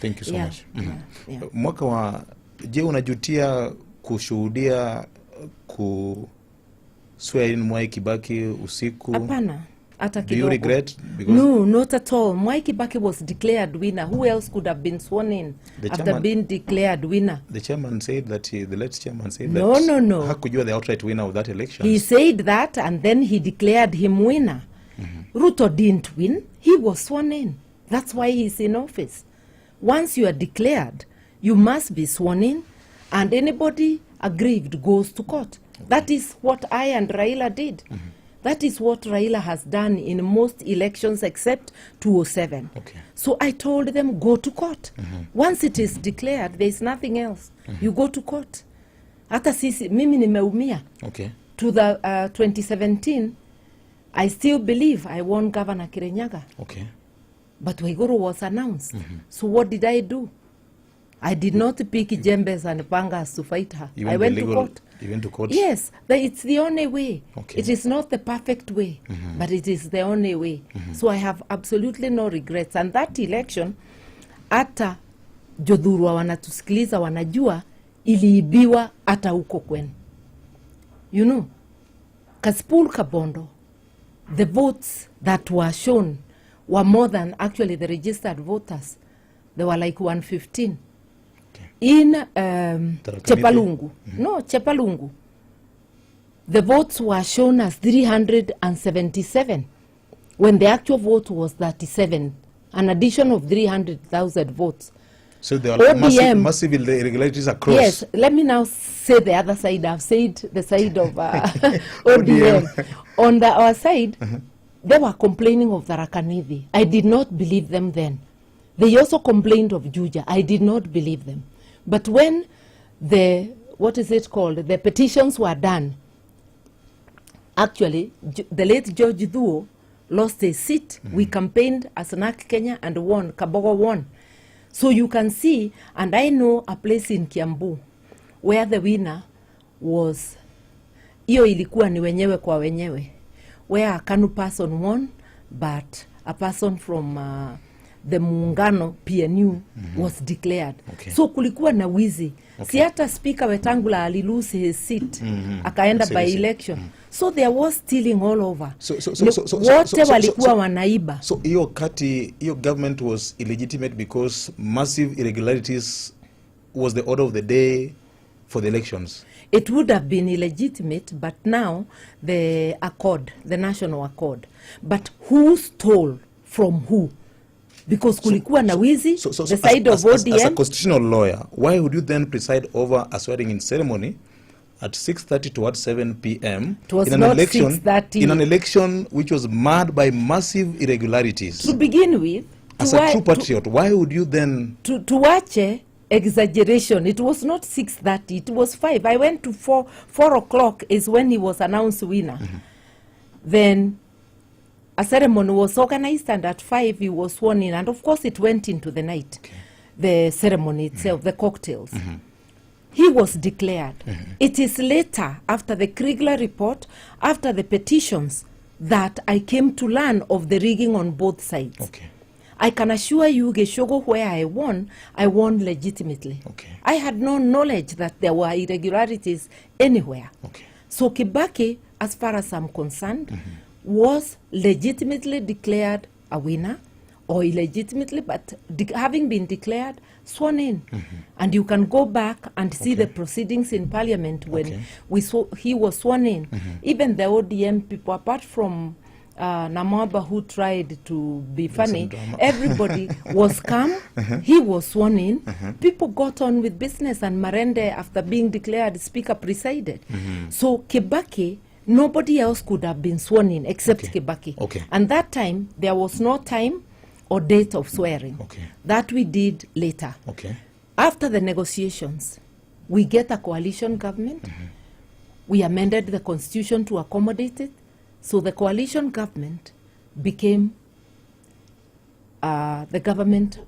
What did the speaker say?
Thank you so much. Mwaka wa, je, unajutia kushuhudia swear in Mwai Kibaki usiku? Hapana. Do you regret? No, not at all. Mwai Kibaki was declared winner. Who else could have been sworn in after being declared winner? The chairman said that, the late chairman said no, that no. Hakujua the outright winner of that election. He said that and then he declared him winner. Ruto didn't win. He was sworn in. That's why he's in office. Once you are declared, you must be sworn in, and anybody aggrieved goes to court. That is what I and Raila did. That is what Raila has done in most elections except 2007. So I told them, go to court. Once it is declared, there is nothing else. You go to court. Hata sisi, mimi nimeumia. To the 2017, I still believe I won Governor Kirinyaga. But Waiguru was announced. So what did I do? I did not pick jembes and pangas to fight her. I went to court. You went to court? Yes, it's the only way. It is not the perfect way, but it is the only way. So I have absolutely no regrets. And that election, ata jodhurwa wanatusikiliza wanajua, iliibiwa ata uko kwenu. You know, Kasipul Kabondo, the votes that were shown were more than actually the registered voters. They were like 115. In Chepalungu. No, Chepalungu. The votes were shown as 377 when the actual vote was 37. An addition of 300,000 votes. So there are massive irregularities across. Yes, let me now say the other side. I've said the side of ODM. On our side, they were complaining of the Rakanithi. I did not believe them then. They also complained of Juja. I did not believe them. But when the petitions were done, actually, the late George Dhuo lost a seat. We campaigned as NARC Kenya and won. Kabogo won. So you can see, and I know a place in Kiambu where the winner was, iyo ilikuwa ni wenyewe kwa wenyewe, where a Kanu person won, but a person from the Muungano PNU was declared. So kulikuwa na wizi. Si hata Speaker Wetangula alilose his seat. Akaenda by election. So there was stealing all over. Wote walikuwa wanaiba. So your government was illegitimate because massive irregularities was the order of the day for the elections. It would have been illegitimate, but now the accord, the national accord. But who stole from who? Because kulikuwa na wizi, the side of ODM. As a constitutional lawyer, why would you then preside over a swearing-in ceremony at 6:30 to 7 p.m. It was in an election which was marred by massive irregularities? To begin with, as a true patriot, why would you then... To watch exaggeration, it was not 6:30, it was 5. I went to 4 o'clock is when he was announced winner. Then a ceremony was organized, and at 5 he was sworn in, and of course it went into the night. The ceremony itself, the cocktails. He was declared. It is later, after the Kriegler report, after the petitions, that I came to learn of the rigging on both sides. I can assure you, Geshogo, where I won legitimately. I had no knowledge that there were irregularities anywhere. So Kibaki, as far as I'm concerned, was legitimately declared a winner, or illegitimately, but having been declared, sworn in. And you can go back and see the proceedings in Parliament when he was sworn in. Even the ODM people, apart from Namwamba, who tried to be funny, everybody was calm. He was sworn in. People got on with business, and Marende, after being declared Speaker, presided. So Kibaki, nobody else could have been sworn in except Kibaki. And that time, there was no time or date of swearing. That we did later. After the negotiations, we get a coalition government. We amended the constitution to accommodate it. So the coalition government became the government